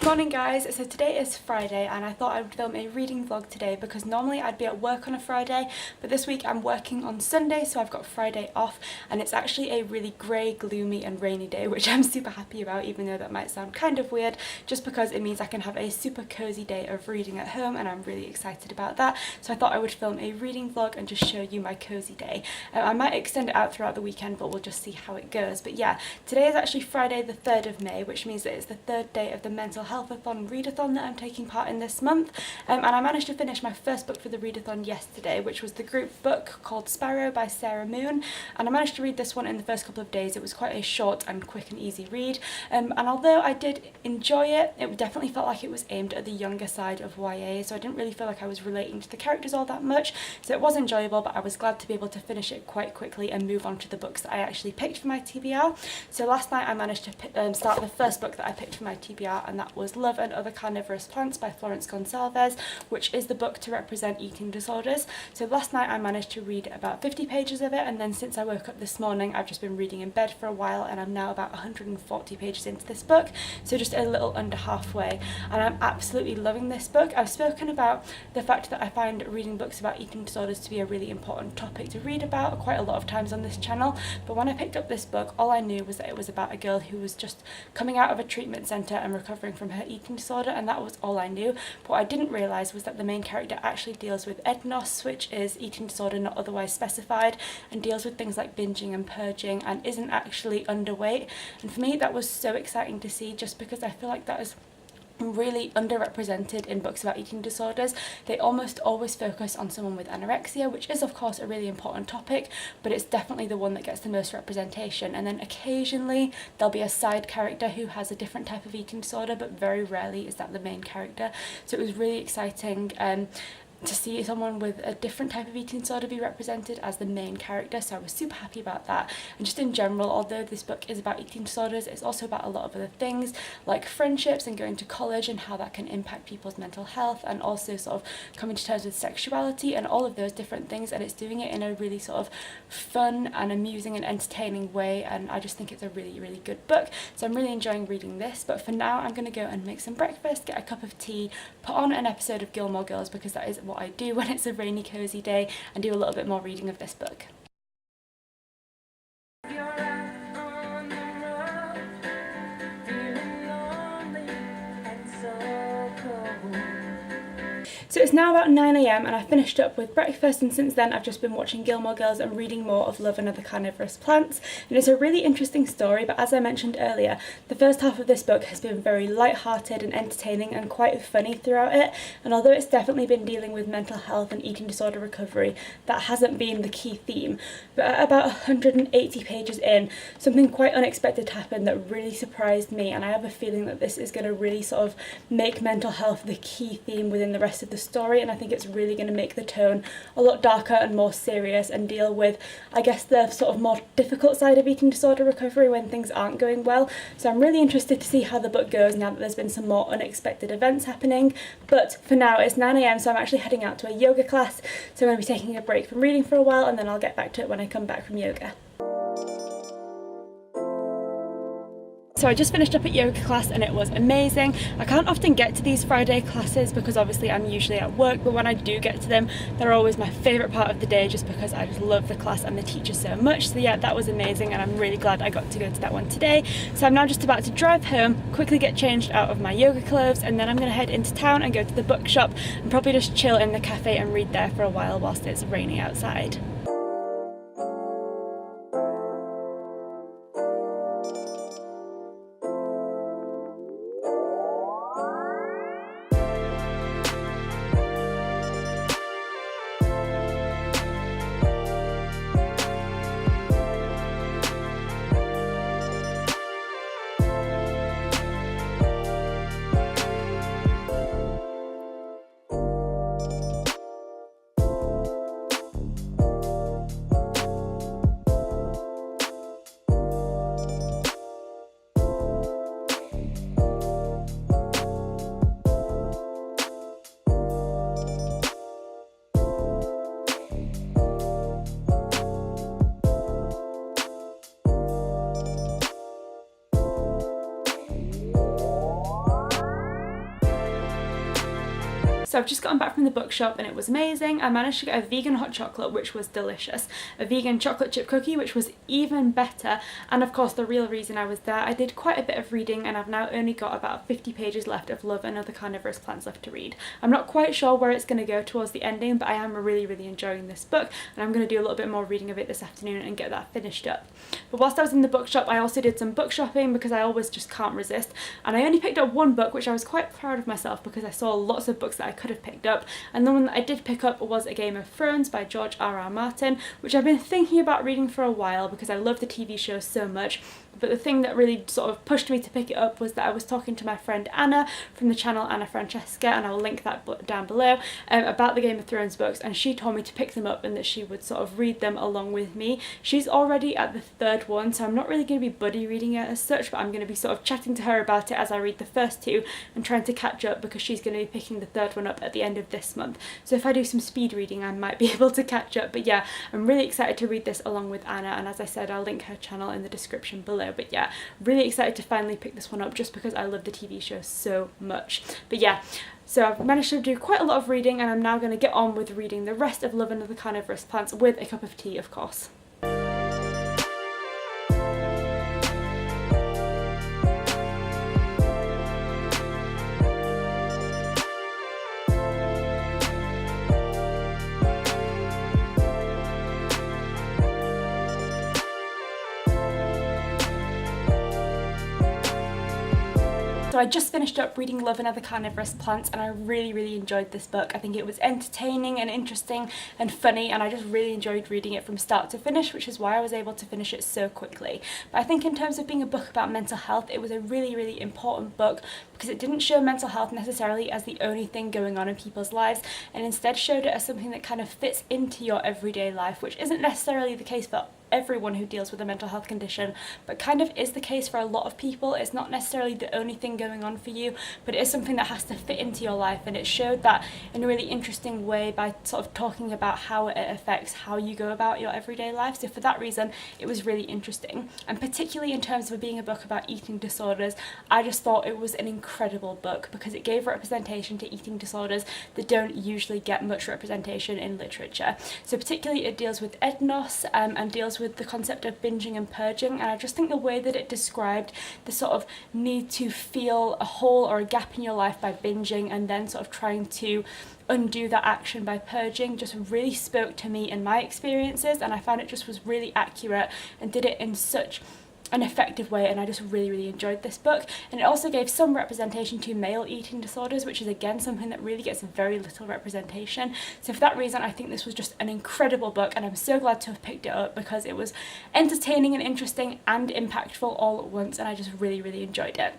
Morning guys, so today is Friday and I thought I would film a reading vlog today because normally I'd be at work on a Friday, but this week I'm working on Sunday, so I've got Friday off, and it's actually a really grey, gloomy and rainy day, which I'm super happy about, even though that might sound kind of weird, just because it means I can have a super cozy day of reading at home, and I'm really excited about that. So I thought I would film a reading vlog and just show you my cozy day. I might extend it out throughout the weekend, but we'll just see how it goes. But yeah, today is actually Friday the 3rd of May, which means that it's the third day of the Mentalhealthathon Readathon that I'm taking part in this month, and I managed to finish my first book for the readathon yesterday, which was the group book called Sparrow by Sarah Moon, and I managed to read this one in the first couple of days. It was quite a short and quick and easy read, and although I did enjoy it, it definitely felt like it was aimed at the younger side of YA, so I didn't really feel like I was relating to the characters all that much, so it was enjoyable, but I was glad to be able to finish it quite quickly and move on to the books that I actually picked for my TBR. So last night I managed to start the first book that I picked for my TBR, and that was Love and Other Carnivorous Plants by Florence Gonsalves, which is the book to represent eating disorders. So last night I managed to read about 50 pages of it, and then since I woke up this morning I've just been reading in bed for a while, and I'm now about 140 pages into this book, so just a little under halfway, and I'm absolutely loving this book. I've spoken about the fact that I find reading books about eating disorders to be a really important topic to read about quite a lot of times on this channel, but when I picked up this book, all I knew was that it was about a girl who was just coming out of a treatment centre and recovering from her eating disorder, and that was all I knew. But what I didn't realise was that the main character actually deals with EDNOS, which is eating disorder not otherwise specified, and deals with things like binging and purging, and isn't actually underweight. And for me that was so exciting to see, just because I feel like that is really underrepresented in books about eating disorders. They almost always focus on someone with anorexia, which is of course a really important topic, but it's definitely the one that gets the most representation, and then occasionally there'll be a side character who has a different type of eating disorder, but very rarely is that the main character. So it was really exciting to see someone with a different type of eating disorder be represented as the main character, so I was super happy about that. And just in general, although this book is about eating disorders, it's also about a lot of other things like friendships and going to college and how that can impact people's mental health, and also sort of coming to terms with sexuality and all of those different things, and it's doing it in a really sort of fun and amusing and entertaining way, and I just think it's a really, really good book. So I'm really enjoying reading this, but for now I'm going to go and make some breakfast, get a cup of tea, put on an episode of Gilmore Girls, because that is what I do when it's a rainy, cozy day, and do a little bit more reading of this book. So it's now about 9 AM and I finished up with breakfast, and since then I've just been watching Gilmore Girls and reading more of Love and Other Carnivorous Plants, and it's a really interesting story, but as I mentioned earlier, the first half of this book has been very light-hearted and entertaining and quite funny throughout it, and although it's definitely been dealing with mental health and eating disorder recovery, that hasn't been the key theme. But at about 180 pages in, something quite unexpected happened that really surprised me, and I have a feeling that this is going to really sort of make mental health the key theme within the rest of the story, and I think it's really going to make the tone a lot darker and more serious and deal with, I guess, the sort of more difficult side of eating disorder recovery when things aren't going well. So I'm really interested to see how the book goes now that there's been some more unexpected events happening. But for now it's 9 AM, so I'm actually heading out to a yoga class, so I'm going to be taking a break from reading for a while, and then I'll get back to it when I come back from yoga. So I just finished up at yoga class and it was amazing. I can't often get to these Friday classes because obviously I'm usually at work, but when I do get to them, they're always my favourite part of the day, just because I just love the class and the teacher so much. So yeah, that was amazing, and I'm really glad I got to go to that one today. So I'm now just about to drive home, quickly get changed out of my yoga clothes, and then I'm going to head into town and go to the bookshop and probably just chill in the cafe and read there for a while whilst it's raining outside. So I've just gotten back from the bookshop and it was amazing. I managed to get a vegan hot chocolate, which was delicious, a vegan chocolate chip cookie, which was even better, and of course the real reason I was there, I did quite a bit of reading and I've now only got about 50 pages left of Love and Other Carnivorous Plants left to read. I'm not quite sure where it's going to go towards the ending, but I am really enjoying this book and I'm going to do a little bit more reading of it this afternoon and get that finished up. But whilst I was in the bookshop, I also did some book shopping because I always just can't resist, and I only picked up one book, which I was quite proud of myself because I saw lots of books that I could have picked up, and the one that I did pick up was A Game of Thrones by George R.R. Martin, which I've been thinking about reading for a while because I love the TV show so much. But the thing that really sort of pushed me to pick it up was that I was talking to my friend Anna from the channel Anna Francesca, and I will link that down below, about the Game of Thrones books, and she told me to pick them up and that she would sort of read them along with me. She's already at the third one, so I'm not really going to be buddy reading it as such, but I'm going to be sort of chatting to her about it as I read the first two and trying to catch up because she's going to be picking the third one up at the end of this month. So if I do some speed reading, I might be able to catch up. But yeah, I'm really excited to read this along with Anna, and as I said, I'll link her channel in the description below. But yeah, really excited to finally pick this one up just because I love the TV show so much. But yeah, so I've managed to do quite a lot of reading and I'm now going to get on with reading the rest of Love and Other Carnivorous Plants with a cup of tea, of course. So I just finished up reading Love and Other Carnivorous Plants and I really enjoyed this book. I think it was entertaining and interesting and funny, and I just really enjoyed reading it from start to finish, which is why I was able to finish it so quickly. But I think in terms of being a book about mental health, it was a really important book because it didn't show mental health necessarily as the only thing going on in people's lives, and instead showed it as something that kind of fits into your everyday life, which isn't necessarily the case for everyone who deals with a mental health condition, but kind of is the case for a lot of people. It's not necessarily the only thing going on for you, but it is something that has to fit into your life, and it showed that in a really interesting way by sort of talking about how it affects how you go about your everyday life. So for that reason, it was really interesting, and particularly in terms of it being a book about eating disorders, I just thought it was an incredible book because it gave representation to eating disorders that don't usually get much representation in literature. So particularly it deals with EDNOS and deals with the concept of binging and purging, and I just think the way that it described the sort of need to feel a hole or a gap in your life by binging and then sort of trying to undo that action by purging just really spoke to me and my experiences, and I found it just was really accurate and did it in such an effective way, and I just really enjoyed this book. And it also gave some representation to male eating disorders, which is again something that really gets very little representation. So for that reason, I think this was just an incredible book, and I'm so glad to have picked it up because it was entertaining and interesting and impactful all at once, and I just really enjoyed it.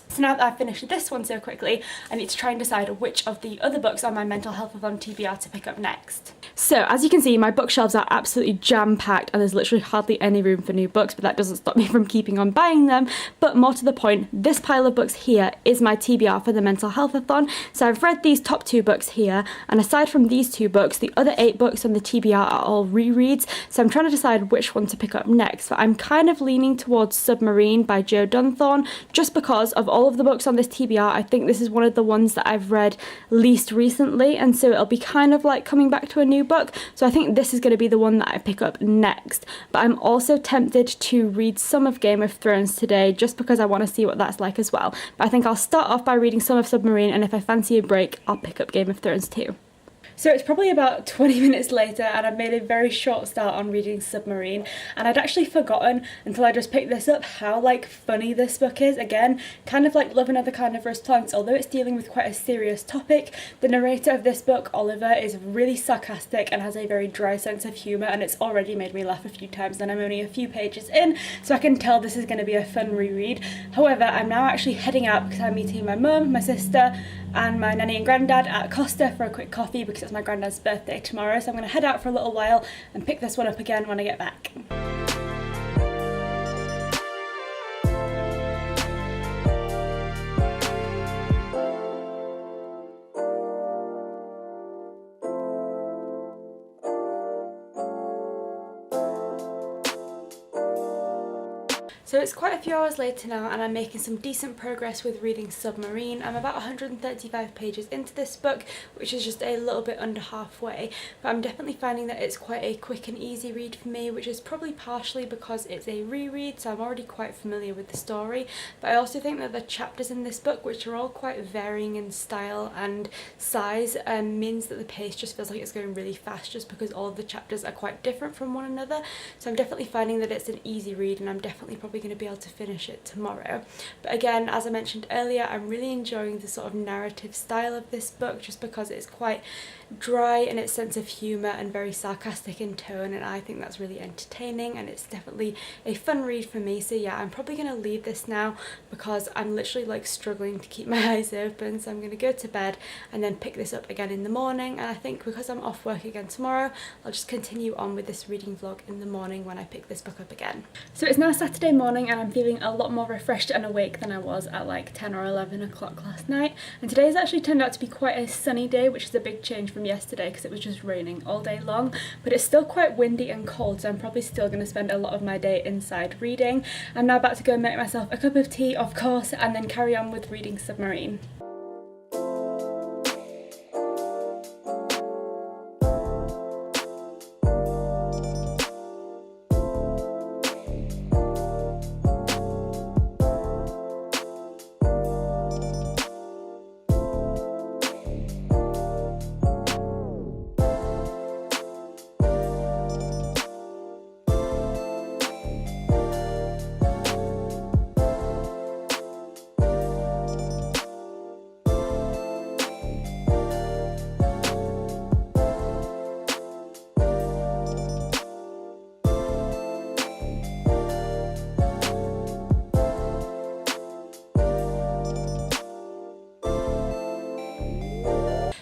So now that I've finished this one so quickly, I need to try and decide which of the other books on my Mentalhealthathon TBR to pick up next. So as you can see, my bookshelves are absolutely jam-packed and there's literally hardly any room for new books, but that doesn't stop me from keeping on buying them. But more to the point, this pile of books here is my TBR for the Mentalhealthathon. So I've read these top 2 books here, and aside from these 2 books, the other 8 books on the TBR are all rereads, so I'm trying to decide which one to pick up next. But I'm kind of leaning towards Submarine by Jo Dunthorne, just because of all of the books on this TBR, I think this is one of the ones that I've read least recently, and so it'll be kind of like coming back to a new book. So I think this is going to be the one that I pick up next. But I'm also tempted to read some of Game of Thrones today just because I want to see what that's like as well. But I think I'll start off by reading some of Submarine, and if I fancy a break, I'll pick up Game of Thrones too. So it's probably about 20 minutes later and I've made a very short start on reading Submarine, and I'd actually forgotten until I just picked this up how funny this book is. Again, kind of like Love and Other Carnivorous Plants, although it's dealing with quite a serious topic, the narrator of this book, Oliver, is really sarcastic and has a very dry sense of humour, and it's already made me laugh a few times and I'm only a few pages in, so I can tell this is going to be a fun reread. However, I'm now actually heading out because I'm meeting my mum, my sister and my nanny and granddad at Costa for a quick coffee because it's my granddad's birthday tomorrow, so I'm going to head out for a little while and pick this one up again when I get back. So it's quite a few hours later now and I'm making some decent progress with reading Submarine. I'm about 135 pages into this book, which is just a little bit under halfway, but I'm definitely finding that it's quite a quick and easy read for me, which is probably partially because it's a reread, so I'm already quite familiar with the story, but I also think that the chapters in this book, which are all quite varying in style and size, means that the pace just feels like it's going really fast just because all of the chapters are quite different from one another. So I'm definitely finding that it's an easy read and I'm definitely probably going to be able to finish it tomorrow. But again, as I mentioned earlier, I'm really enjoying the sort of narrative style of this book just because it's quite dry in its sense of humour and very sarcastic in tone, and I think that's really entertaining and it's definitely a fun read for me. So yeah, I'm probably going to leave this now because I'm literally like struggling to keep my eyes open, so I'm going to go to bed and then pick this up again in the morning. And I think because I'm off work again tomorrow, I'll just continue on with this reading vlog in the morning when I pick this book up again. So it's now Saturday morning and I'm feeling a lot more refreshed and awake than I was at like 10 or 11 o'clock last night, and today has actually turned out to be quite a sunny day, which is a big change from yesterday because it was just raining all day long, but it's still quite windy and cold, so I'm probably still going to spend a lot of my day inside reading. I'm now about to go and make myself a cup of tea, of course, and then carry on with reading Submarine.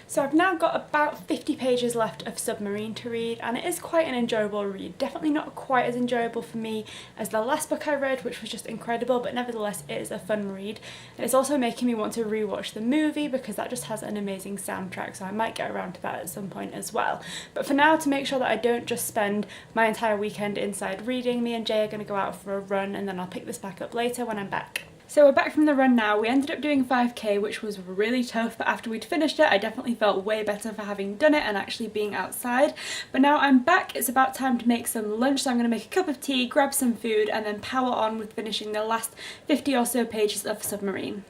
So I've now got about 50 pages left of Submarine to read, and it is quite an enjoyable read. Definitely not quite as enjoyable for me as the last book I read, which was just incredible, but nevertheless it is a fun read. And it's also making me want to rewatch the movie because that just has an amazing soundtrack, so I might get around to that at some point as well. But for now, to make sure that I don't just spend my entire weekend inside reading, me and Jay are going to go out for a run and then I'll pick this back up later when I'm back. So we're back from the run now. We ended up doing 5k, which was really tough, but after we'd finished it I definitely felt way better for having done it and actually being outside. But now I'm back, it's about time to make some lunch, so I'm going to make a cup of tea, grab some food and then power on with finishing the last 50 or so pages of Submarine.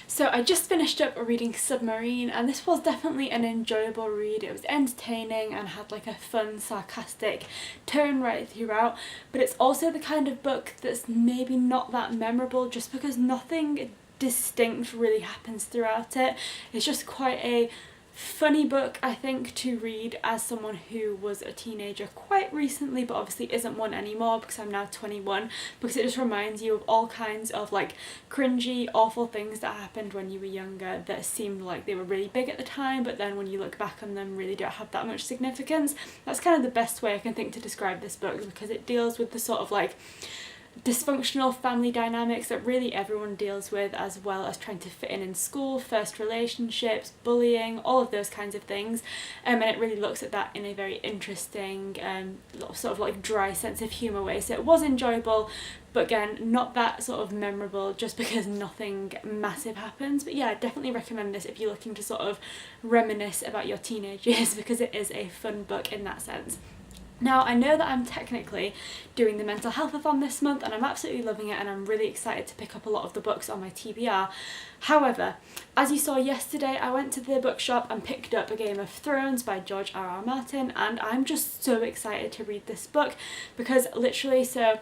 So I just finished up reading Submarine and this was definitely an enjoyable read. It was entertaining and had like a fun, sarcastic tone right throughout, but it's also the kind of book that's maybe not that memorable just because nothing distinct really happens throughout it. It's just quite a funny book, I think, to read as someone who was a teenager quite recently, but obviously isn't one anymore because I'm now 21, because it just reminds you of all kinds of like cringy, awful things that happened when you were younger that seemed like they were really big at the time, but then when you look back on them really don't have that much significance. That's kind of the best way I can think to describe this book, because it deals with the sort of like dysfunctional family dynamics that really everyone deals with, as well as trying to fit in school, first relationships, bullying, all of those kinds of things, and it really looks at that in a very interesting sort of like dry sense of humour way. So it was enjoyable, but again not that sort of memorable just because nothing massive happens. But yeah, I definitely recommend this if you're looking to sort of reminisce about your teenage years, because it is a fun book in that sense. Now, I know that I'm technically doing the Mentalhealthathon this month and I'm absolutely loving it and I'm really excited to pick up a lot of the books on my TBR. However, as you saw yesterday, I went to the bookshop and picked up A Game of Thrones by George R.R. Martin, and I'm just so excited to read this book because literally, so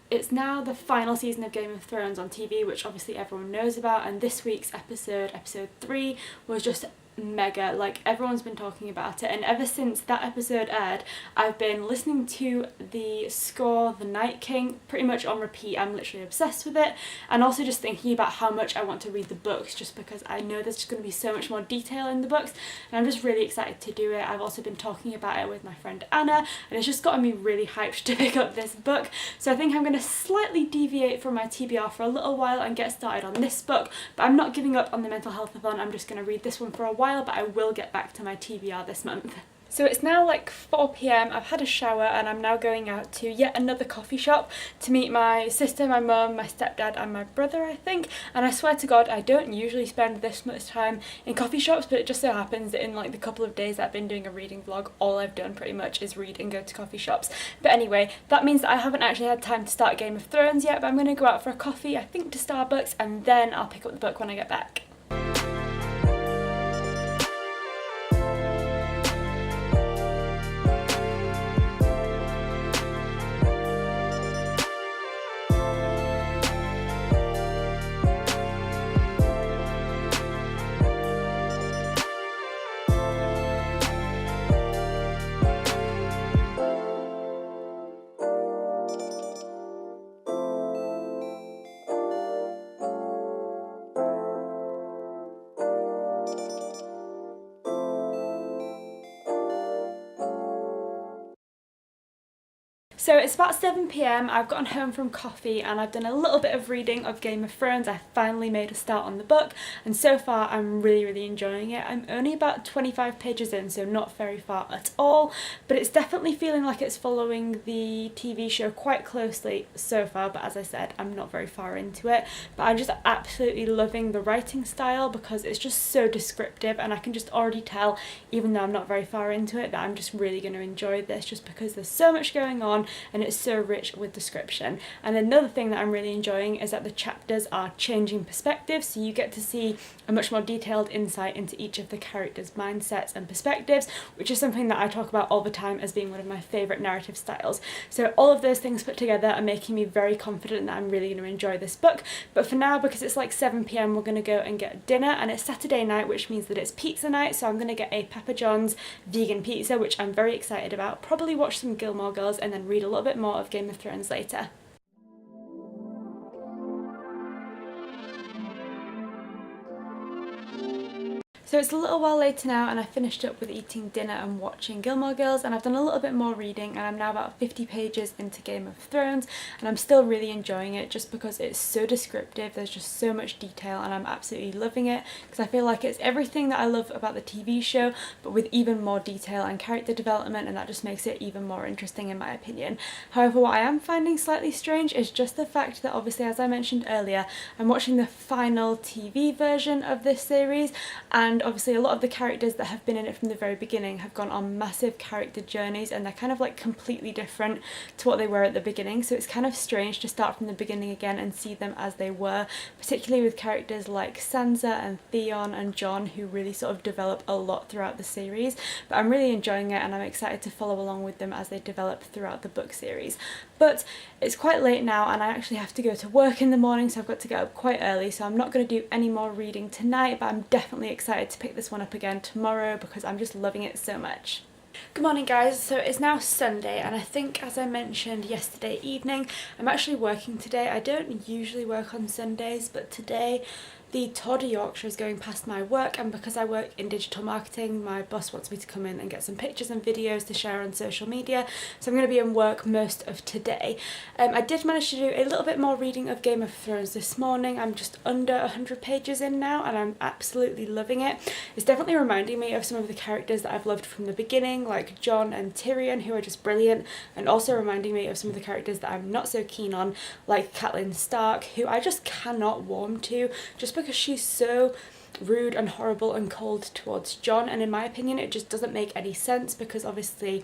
it's now the final season of Game of Thrones on TV, which obviously everyone knows about, and this week's episode 3, was just mega. Like, everyone's been talking about it, and ever since that episode aired, I've been listening to the score, The Night King, pretty much on repeat. I'm literally obsessed with it, and also just thinking about how much I want to read the books, just because I know there's just going to be so much more detail in the books, and I'm just really excited to do it. I've also been talking about it with my friend Anna, and it's just gotten me really hyped to pick up this book. So I think I'm going to slightly deviate from my TBR for a little while and get started on this book, but I'm not giving up on the Mental Healthathon. I'm just going to read this one for a while, but I will get back to my TBR this month. So it's now like 4 PM, I've had a shower, and I'm now going out to yet another coffee shop to meet my sister, my mum, my stepdad and my brother, I think. And I swear to God, I don't usually spend this much time in coffee shops, but it just so happens that in like the couple of days that I've been doing a reading vlog, all I've done pretty much is read and go to coffee shops. But anyway, that means that I haven't actually had time to start Game of Thrones yet, but I'm going to go out for a coffee, I think to Starbucks, and then I'll pick up the book when I get back. So it's about 7 PM, I've gotten home from coffee and I've done a little bit of reading of Game of Thrones. I finally made a start on the book, and so far I'm really enjoying it. I'm only about 25 pages in, so not very far at all, but it's definitely feeling like it's following the TV show quite closely so far, but as I said, I'm not very far into it. But I'm just absolutely loving the writing style because it's just so descriptive, and I can just already tell, even though I'm not very far into it, that I'm just really going to enjoy this just because there's so much going on and it's so rich with description. And another thing that I'm really enjoying is that the chapters are changing perspectives, so you get to see a much more detailed insight into each of the characters' mindsets and perspectives, which is something that I talk about all the time as being one of my favourite narrative styles. So all of those things put together are making me very confident that I'm really going to enjoy this book. But for now, because it's like 7 PM, we're going to go and get dinner, and it's Saturday night, which means that it's pizza night, so I'm going to get a Papa John's vegan pizza, which I'm very excited about. Probably watch some Gilmore Girls and then read a little bit more of Game of Thrones later. So it's a little while later now, and I finished up with eating dinner and watching Gilmore Girls, and I've done a little bit more reading, and I'm now about 50 pages into Game of Thrones, and I'm still really enjoying it just because it's so descriptive. There's just so much detail, and I'm absolutely loving it because I feel like it's everything that I love about the TV show, but with even more detail and character development, and that just makes it even more interesting in my opinion. However, what I am finding slightly strange is just the fact that, obviously, as I mentioned earlier, I'm watching the final TV version of this series, and obviously a lot of the characters that have been in it from the very beginning have gone on massive character journeys, and they're kind of like completely different to what they were at the beginning, so it's kind of strange to start from the beginning again and see them as they were, particularly with characters like Sansa and Theon and Jon, who really sort of develop a lot throughout the series. But I'm really enjoying it, and I'm excited to follow along with them as they develop throughout the book series. But it's quite late now, and I actually have to go to work in the morning, so I've got to get up quite early, so I'm not going to do any more reading tonight, but I'm definitely excited to pick this one up again tomorrow because I'm just loving it so much. Good morning guys, so it's now Sunday, and I think, as I mentioned yesterday evening, I'm actually working today. I don't usually work on Sundays, but today the Tour de Yorkshire is going past my work, and because I work in digital marketing, my boss wants me to come in and get some pictures and videos to share on social media, so I'm going to be in work most of today. I did manage to do a little bit more reading of Game of Thrones this morning. I'm just under 100 pages in now, and I'm absolutely loving it. It's definitely reminding me of some of the characters that I've loved from the beginning, like Jon and Tyrion, who are just brilliant, and also reminding me of some of the characters that I'm not so keen on, like Catelyn Stark, who I just cannot warm to, just because she's so rude and horrible and cold towards Jon, and in my opinion it just doesn't make any sense, because obviously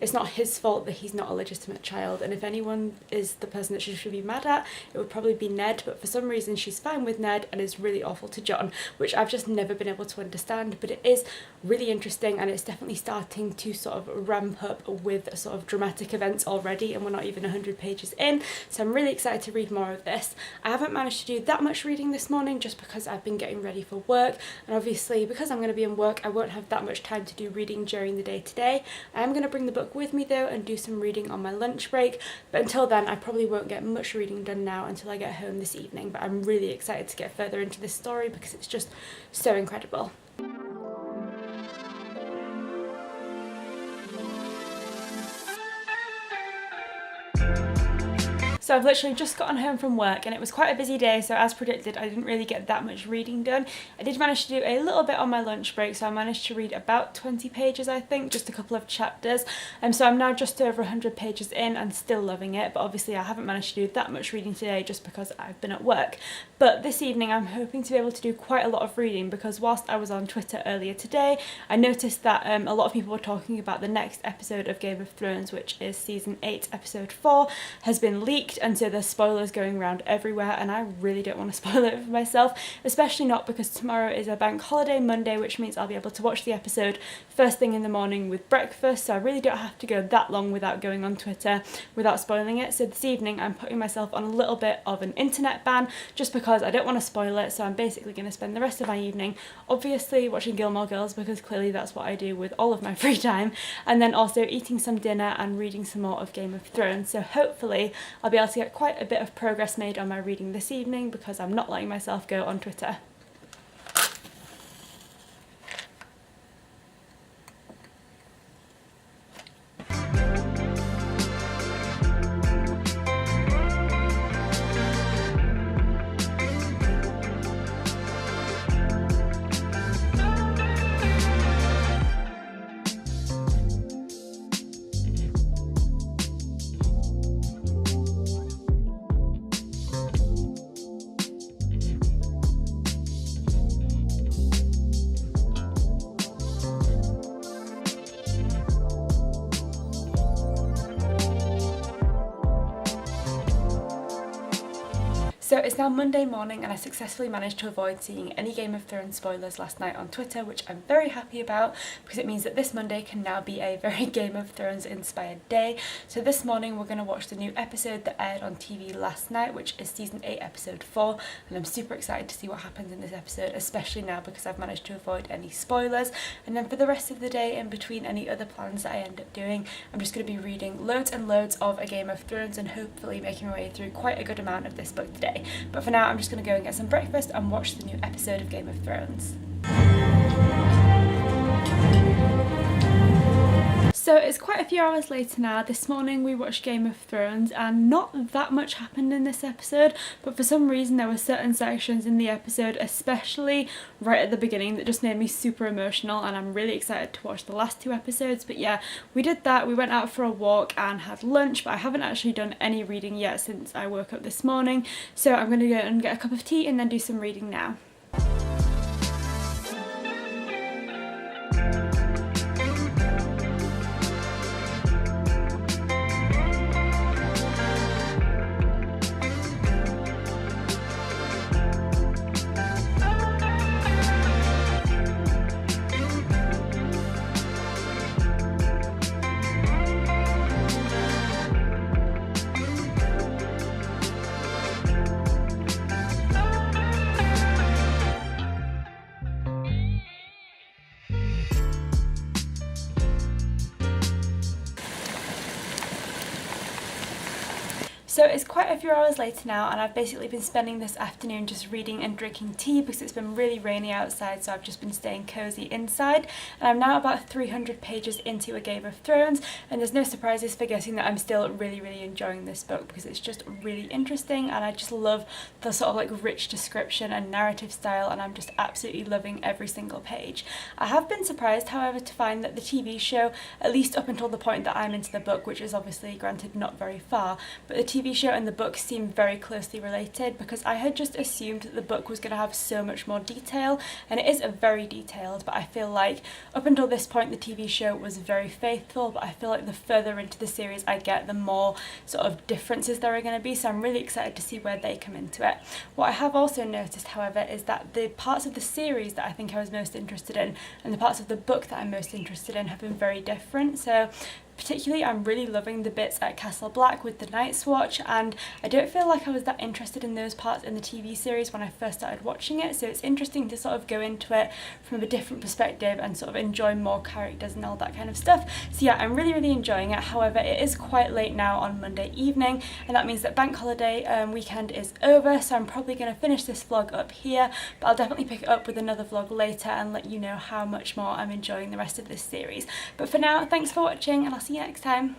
it's not his fault that he's not a legitimate child, and if anyone is the person that she should be mad at, it would probably be Ned, but for some reason she's fine with Ned and is really awful to Jon, which I've just never been able to understand. But it is really interesting, and it's definitely starting to sort of ramp up with sort of dramatic events already, and we're not even 100 pages in, so I'm really excited to read more of this. I haven't managed to do that much reading this morning just because I've been getting ready for work, and obviously because I'm going to be in work I won't have that much time to do reading during the day today. I am going to bring the book with me though and do some reading on my lunch break, but until then I probably won't get much reading done now until I get home this evening. But I'm really excited to get further into this story because it's just so incredible. So I've literally just gotten home from work and it was quite a busy day, so as predicted I didn't really get that much reading done. I did manage to do a little bit on my lunch break, so I managed to read about 20 pages I think, just a couple of chapters, so I'm now just over 100 pages in and still loving it, but obviously I haven't managed to do that much reading today just because I've been at work. But this evening I'm hoping to be able to do quite a lot of reading because whilst I was on Twitter earlier today I noticed that a lot of people were talking about the next episode of Game of Thrones, which is season 8 episode 4, has been leaked, and so there's spoilers going around everywhere and I really don't want to spoil it for myself, especially not because tomorrow is a bank holiday Monday, which means I'll be able to watch the episode first thing in the morning with breakfast, so I really don't have to go that long without going on Twitter without spoiling it. So this evening I'm putting myself on a little bit of an internet ban just because I don't want to spoil it, so I'm basically going to spend the rest of my evening obviously watching Gilmore Girls because clearly that's what I do with all of my free time, and then also eating some dinner and reading some more of Game of Thrones. So hopefully I'll be able to get quite a bit of progress made on my reading this evening because I'm not letting myself go on Twitter. So it's now Monday morning and I successfully managed to avoid seeing any Game of Thrones spoilers last night on Twitter, which I'm very happy about because it means that this Monday can now be a very Game of Thrones inspired day. So this morning we're going to watch the new episode that aired on TV last night, which is season 8 episode 4, and I'm super excited to see what happens in this episode, especially now because I've managed to avoid any spoilers. And then for the rest of the day, in between any other plans that I end up doing, I'm just going to be reading loads and loads of A Game of Thrones and hopefully making my way through quite a good amount of this book today. But for now I'm just going to go and get some breakfast and watch the new episode of Game of Thrones. So it's quite a few hours later now. This morning we watched Game of Thrones and not that much happened in this episode, but for some reason there were certain sections in the episode, especially right at the beginning, that just made me super emotional, and I'm really excited to watch the last 2 episodes. But yeah, we did that. We went out for a walk and had lunch, but I haven't actually done any reading yet since I woke up this morning, so I'm going to go and get a cup of tea and then do some reading now. So it's quite a few hours later now and I've basically been spending this afternoon just reading and drinking tea because it's been really rainy outside, so I've just been staying cozy inside. And I'm now about 300 pages into A Game of Thrones, and there's no surprises for guessing that I'm still really enjoying this book because it's just really interesting and I just love the sort of like rich description and narrative style, and I'm just absolutely loving every single page. I have been surprised however to find that the TV show, at least up until the point that I'm into the book, which is obviously granted not very far, but the TV show and the book seem very closely related, because I had just assumed that the book was going to have so much more detail, and it is very detailed, but I feel like up until this point the TV show was very faithful, but I feel like the further into the series I get, the more sort of differences there are going to be, so I'm really excited to see where they come into it. What I have also noticed however is that the parts of the series that I think I was most interested in and the parts of the book that I'm most interested in have been very different. So Particularly, I'm really loving the bits at Castle Black with the Night's Watch, and I don't feel like I was that interested in those parts in the TV series when I first started watching it, so it's interesting to sort of go into it from a different perspective and sort of enjoy more characters and all that kind of stuff. So yeah, I'm really enjoying it. However, it is quite late now on Monday evening, and that means that bank holiday weekend is over, so I'm probably going to finish this vlog up here, but I'll definitely pick it up with another vlog later and let you know how much more I'm enjoying the rest of this series. But for now, thanks for watching, and I'll see you next time.